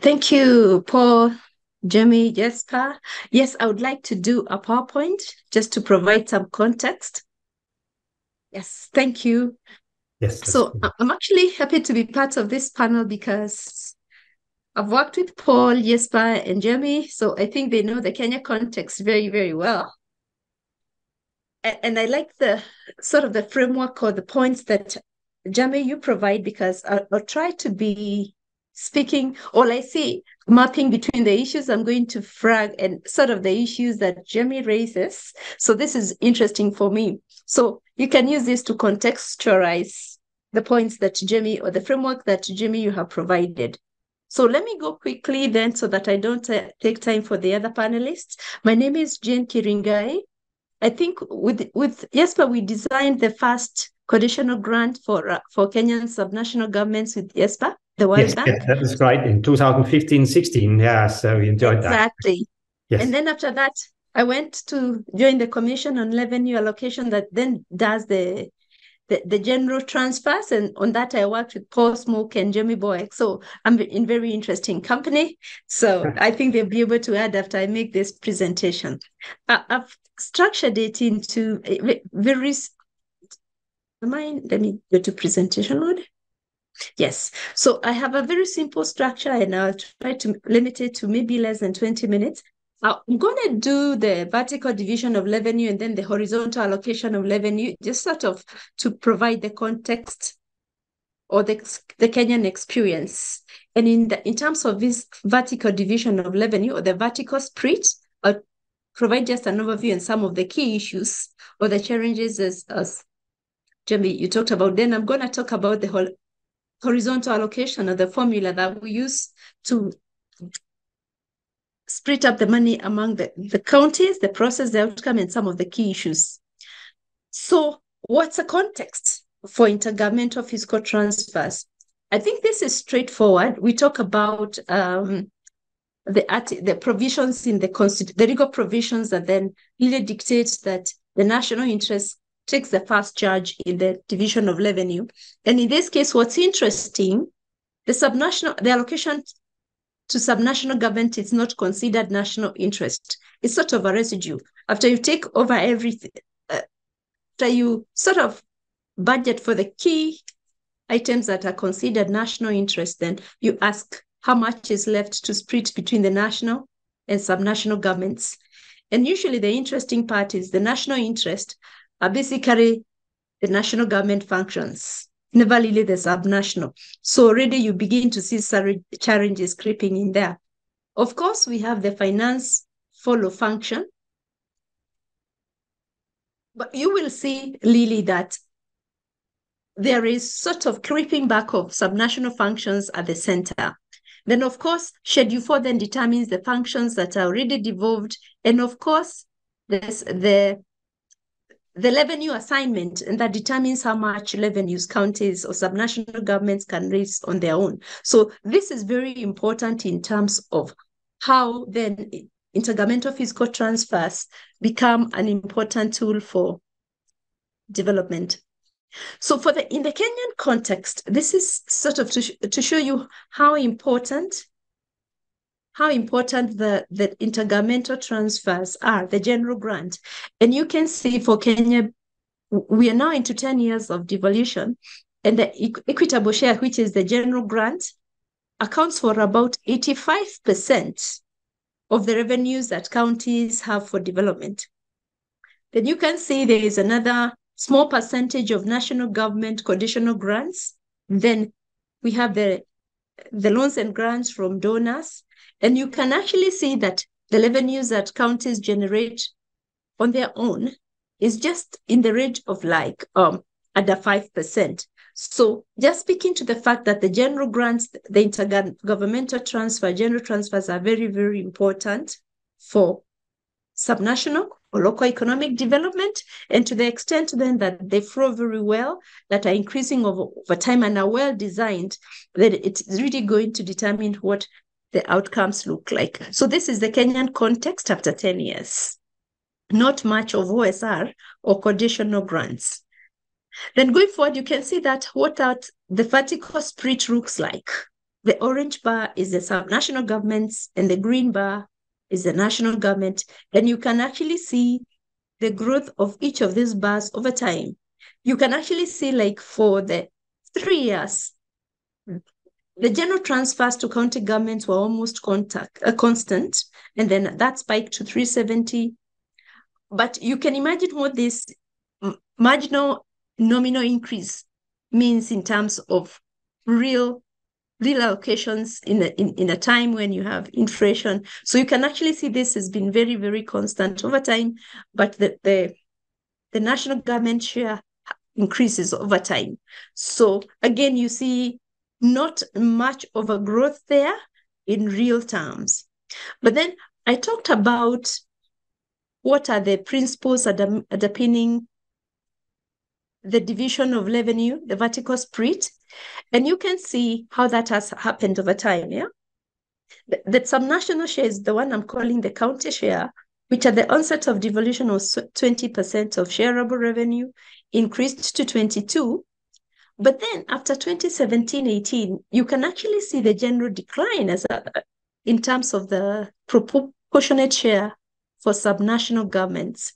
Thank you, Paul, Jamie, Jesper. Yes, I would like to do a PowerPoint just to provide some context. Yes, thank you. Yes, that's So cool. I'm actually happy to be part of this panel because I've worked with Paul, Jesper, and Jamie, so I think they know the Kenya context very, very well. And I like the sort of the framework or the points that Jamie you provide because I'll try to be speaking, or I see mapping between the issues I'm going to frag and sort of the issues that Jamie raises. So this is interesting for me. So you can use this to contextualize the points that Jamie or the framework that Jamie you have provided. So let me go quickly then so that I don't take time for the other panelists. My name is Jane Kiringai. I think with Jesper, we designed the first conditional grant for Kenyan subnational governments with Jesper, the Yes, World yes, Bank. that is right. In 2015-16. Yeah, so we enjoyed that. Exactly. And Yes. then after that, I went to join the Commission on Revenue Allocation that then does the general transfers. And on that, I worked with Paul Smoke and Jamie Boy. So I'm in very interesting company. So I think they'll be able to add after I make this presentation. I've structured it into very, let me go to presentation mode. Yes. So I have a very simple structure and I'll try to limit it to maybe less than 20 minutes. I'm going to do the vertical division of revenue and then the horizontal allocation of revenue, just sort of to provide the context or the Kenyan experience. And in terms of this vertical division of revenue or the vertical split, I'll provide just an overview and some of the key issues or the challenges as Jamie, you talked about. Then I'm going to talk about the whole horizontal allocation of the formula that we use to split up the money among the counties, the process, the outcome, and some of the key issues. So what's the context for intergovernmental fiscal transfers? I think this is straightforward. We talk about the provisions in the legal provisions that then really dictate that the national interest takes the first charge in the division of revenue. And in this case, what's interesting, the allocation to subnational government is not considered national interest. It's sort of a residue. After you take over everything, after you sort of budget for the key items that are considered national interest, then you ask how much is left to split between the national and subnational governments. And usually the interesting part is the national interest are basically the national government functions, never really the subnational. So already you begin to see challenges creeping in there. Of course, we have the finance follow function, but you will see, Lily, that there is sort of creeping back of subnational functions at the center. Then, of course, Schedule 4 then determines the functions that are already devolved. And of course, there's the revenue assignment, and that determines how much revenues counties or subnational governments can raise on their own. So this is very important in terms of how then intergovernmental fiscal transfers become an important tool for development. So in the Kenyan context, this is sort of to show you how important the intergovernmental transfers are, the general grant. And you can see for Kenya, we are now into 10 years of devolution, and the equitable share, which is the general grant, accounts for about 85% of the revenues that counties have for development. Then you can see there is another small percentage of national government conditional grants. Then we have the loans and grants from donors. And you can actually see that the revenues that counties generate on their own is just in the range of like under 5%. So just speaking to the fact that the general grants, the intergovernmental general transfers are very, very important for subnational or local economic development, and to the extent then that they flow very well, that are increasing over time and are well designed, that it's really going to determine what the outcomes look like. So this is the Kenyan context after 10 years. Not much of OSR or conditional grants. Then going forward, you can see that what the vertical split looks like. The orange bar is the subnational governments, and the green bar is the national government. And you can actually see the growth of each of these bars over time. You can actually see, like, for the 3 years, the general transfers to county governments were almost constant, and then that spiked to 370. But you can imagine what this marginal nominal increase means in terms of real allocations in a time when you have inflation. So you can actually see this has been very, very constant over time, but the national government share increases over time. So again, you see not much of a growth there in real terms. But then I talked about what are the principles underpinning the division of revenue, the vertical split, and you can see how that has happened over time, yeah? The subnational share is the one I'm calling the county share, which at the onset of devolution was 20% of shareable revenue, increased to 22%. But then after 2017-18, you can actually see the general decline in terms of the proportionate share for subnational governments.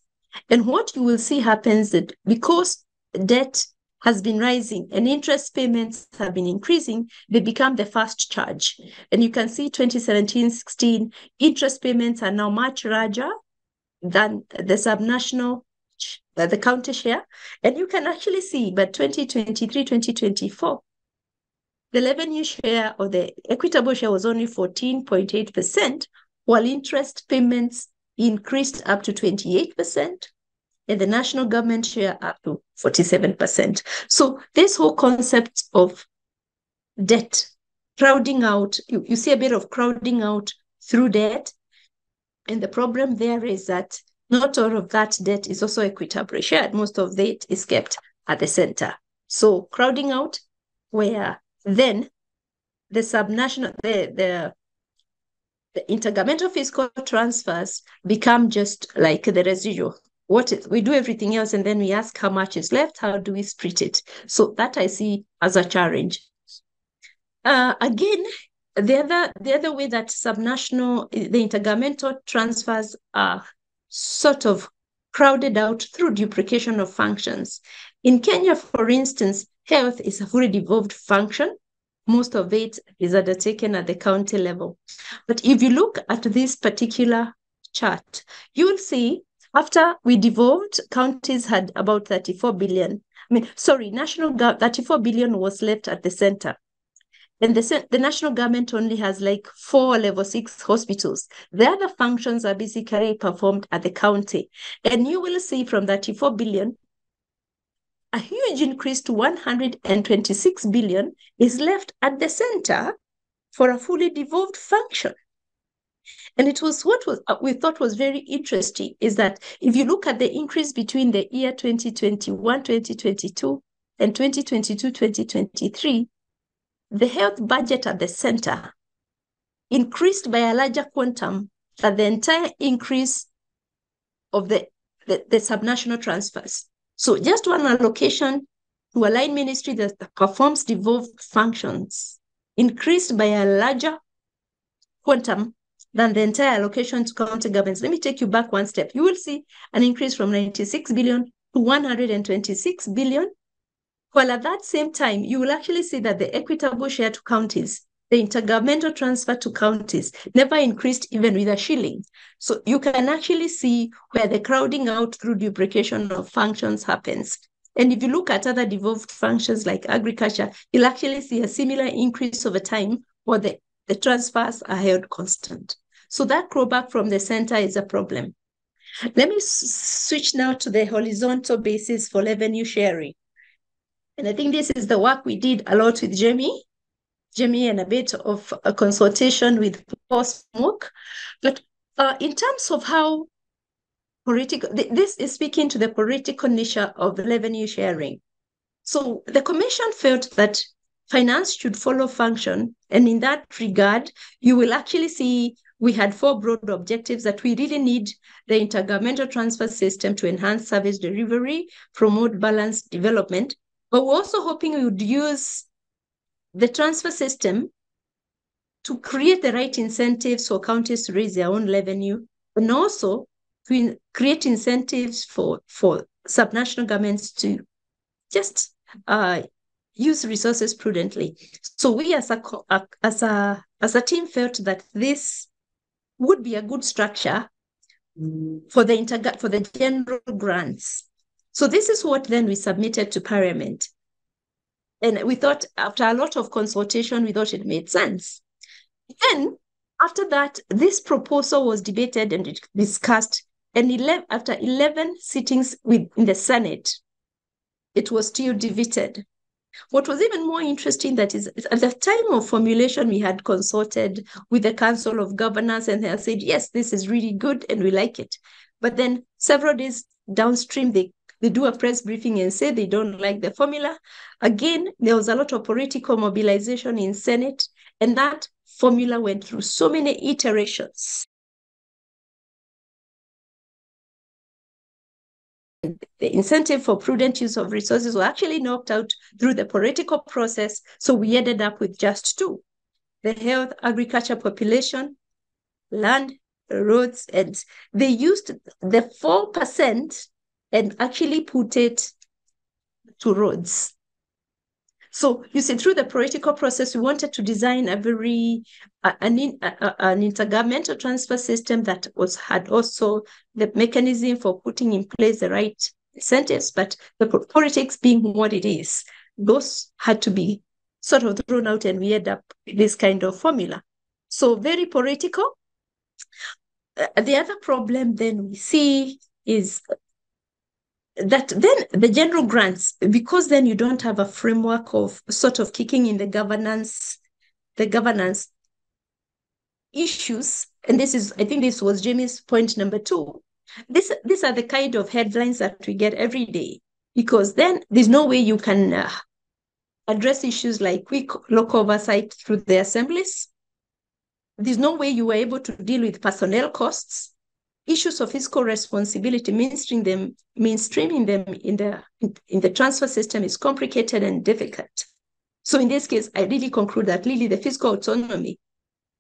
And what you will see happens that because debt has been rising and interest payments have been increasing, they become the first charge. And you can see 2017-16, interest payments are now much larger than the subnational, the county share. And you can actually see by 2023-2024, the revenue share or the equitable share was only 14.8%, while interest payments increased up to 28%, and the national government share up to 47%. So this whole concept of debt crowding out, you see a bit of crowding out through debt. And the problem there is that not all of that debt is also equitably shared. Most of it is kept at the center. So crowding out, where then the subnational, the intergovernmental fiscal transfers become just like the residual. We do everything else, and then we ask how much is left, how do we split it? So that I see as a challenge. Again, the other way that subnational, the intergovernmental transfers are sort of crowded out through duplication of functions. In Kenya, for instance, health is a fully devolved function. Most of it is undertaken at the county level. But if you look at this particular chart, you will see after we devolved, counties had about 34 billion. National 34 billion was left at the center. And the national government only has like 4 level 6 hospitals. The other functions are basically performed at the county. And you will see from 34 billion, a huge increase to 126 billion is left at the center for a fully devolved function. And it was what we thought was very interesting is that if you look at the increase between the year 2021, 2022, and 2022, 2023, the health budget at the center increased by a larger quantum than the entire increase of the subnational transfers. So just one allocation to a line ministry that performs devolved functions increased by a larger quantum than the entire allocation to county governments. Let me take you back one step. You will see an increase from 96 billion to 126 billion, while at that same time, you will actually see that the equitable share to counties, the intergovernmental transfer to counties, never increased even with a shilling. So you can actually see where the crowding out through duplication of functions happens. And if you look at other devolved functions like agriculture, you'll actually see a similar increase over time where the transfers are held constant. So that clawback from the center is a problem. Let me switch now to the horizontal basis for revenue sharing. And I think this is the work we did a lot with Jamie, and a bit of a consultation with post-MOOC. But in terms of how political, this is speaking to the political nature of revenue sharing. So the commission felt that finance should follow function. And in that regard, you will actually see we had 4 broad objectives that we really need the intergovernmental transfer system to enhance service delivery, promote balanced development. But we're also hoping we would use the transfer system to create the right incentives for counties to raise their own revenue, and also to create incentives for subnational governments to just use resources prudently. So we as a team felt that this would be a good structure for the general grants. So this is what then we submitted to Parliament. And we thought, after a lot of consultation, we thought it made sense. Then, after that, this proposal was debated and discussed. And after 11 sittings in the Senate, it was still debated. What was even more interesting that is, at the time of formulation, we had consulted with the Council of Governors, and they said, yes, this is really good and we like it. But then several days downstream, they do a press briefing and say they don't like the formula. Again, there was a lot of political mobilization in Senate, and that formula went through so many iterations. The incentive for prudent use of resources were actually knocked out through the political process. So we ended up with just two: the health, agriculture, population, land, roads, and they used the 4% and actually put it to roads. So you see, through the political process, we wanted to design an intergovernmental transfer system that had also the mechanism for putting in place the right incentives, but the politics being what it is, those had to be sort of thrown out, and we end up with this kind of formula. So very political. The other problem then we see is that then the general grants, because then you don't have a framework of sort of kicking in the governance issues. And this is, I think this was Jamie's point number 2. These are the kind of headlines that we get every day, because then there's no way you can address issues like quick local oversight through the assemblies. There's no way you were able to deal with personnel costs. Issues of fiscal responsibility, mainstreaming them in the transfer system is complicated and difficult. So in this case, I really conclude that really the fiscal autonomy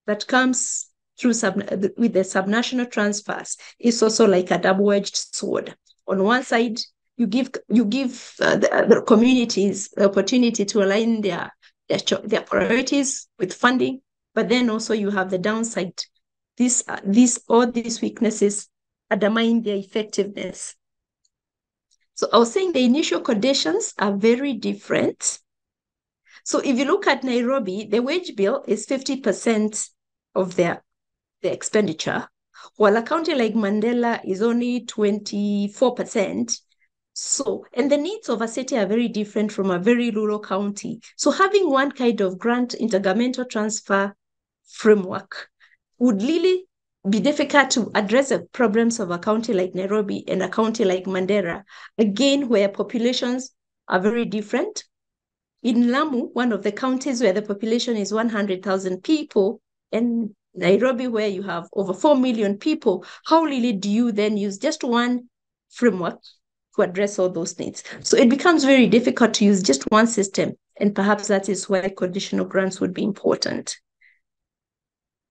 that comes through with the subnational transfers is also like a double-edged sword. On one side, you give the communities the opportunity to align their priorities with funding, but then also you have the downside. All these weaknesses undermine their effectiveness. So I was saying the initial conditions are very different. So if you look at Nairobi, the wage bill is 50% of the expenditure, while a county like Mandela is only 24%. So, and the needs of a city are very different from a very rural county. So having one kind of grant intergovernmental transfer framework would really be difficult to address the problems of a county like Nairobi and a county like Mandera, again, where populations are very different. In Lamu, one of the counties where the population is 100,000 people, and Nairobi, where you have over 4 million people, how really do you then use just one framework to address all those needs? So it becomes very difficult to use just one system, and perhaps that is why conditional grants would be important.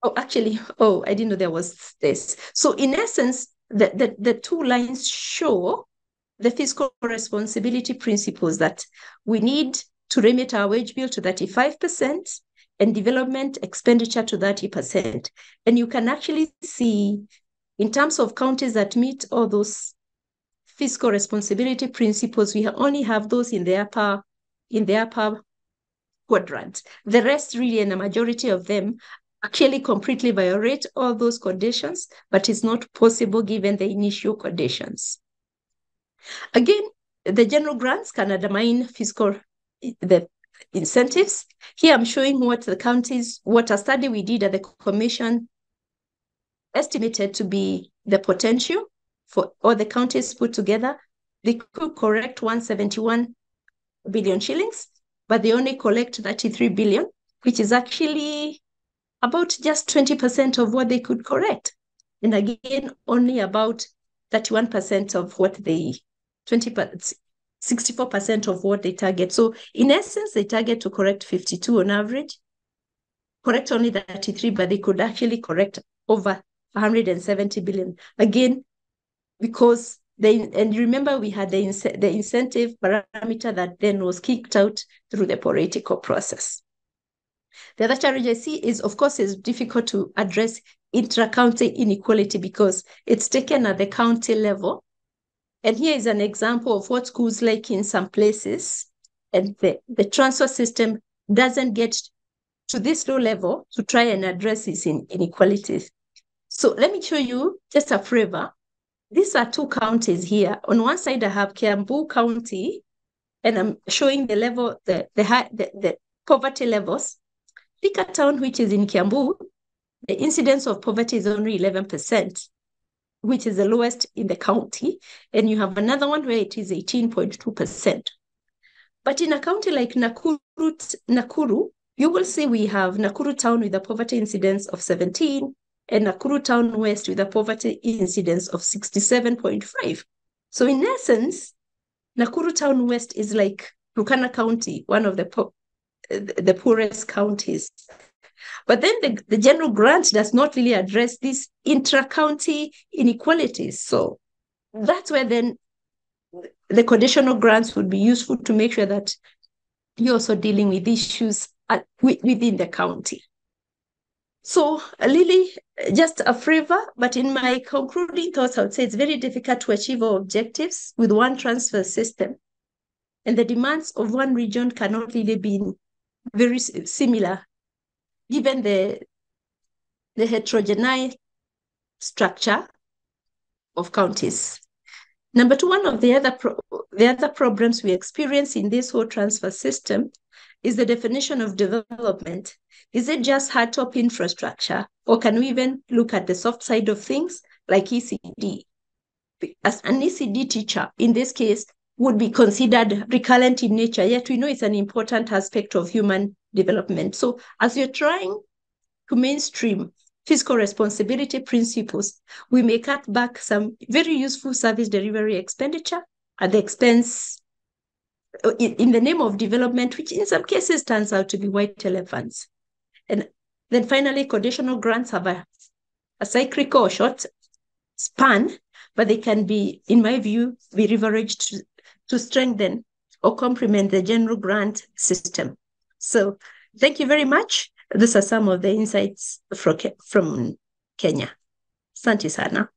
I didn't know there was this. So in essence, the 2 lines show the fiscal responsibility principles that we need to remit our wage bill to 35% and development expenditure to 30%. And you can actually see, in terms of counties that meet all those fiscal responsibility principles, we only have those in the upper quadrant. The rest really, and a majority of them, actually completely violate all those conditions, but it's not possible given the initial conditions. Again, the general grants can undermine the incentives. Here I'm showing what a study we did at the commission estimated to be the potential for all the counties put together. They could collect 171 billion shillings, but they only collect 33 billion, which is actually about just 20% of what they could collect. And again, only about 31% of what 64% of what they target. So in essence, they target to correct 52 on average. correct only 33, but they could actually correct over 170 billion. Again, because and remember we had the incentive parameter that then was kicked out through the political process. The other challenge I see is, of course, it's difficult to address intra-county inequality because it's taken at the county level. And here is an example of what schools like in some places, and the transfer system doesn't get to this low level to try and address these inequalities. So let me show you just a flavor. These are two counties here. On one side, I have Kiambu County, and I'm showing the level, the poverty levels. Pick a town which is in Kiambu, the incidence of poverty is only 11%, which is the lowest in the county. And you have another one where it is 18.2%. But in a county like Nakuru, you will see we have Nakuru town with a poverty incidence of 17, and Nakuru town west with a poverty incidence of 67.5. So in essence, Nakuru town west is like Turkana County, one of the poorest counties. But then the general grant does not really address these intra-county inequalities. So that's where then the conditional grants would be useful to make sure that you're also dealing with issues within the county. So Lily, just a flavor, but in my concluding thoughts, I would say it's very difficult to achieve our objectives with one transfer system. And the demands of one region cannot really be very similar, given the heterogeneous structure of counties. Number two, one of the other problems we experience in this whole transfer system is the definition of development. Is it just hard top infrastructure, or can we even look at the soft side of things like ECD? As an ECD teacher, in this case, would be considered recurrent in nature, yet we know it's an important aspect of human development. So as you're trying to mainstream fiscal responsibility principles, we may cut back some very useful service delivery expenditure at the expense, in the name of development, which in some cases turns out to be white elephants. And then finally, conditional grants have a cyclical or short span, but they can be, in my view, be leveraged to strengthen or complement the general grant system. So thank you very much. These are some of the insights from Kenya. Asante sana.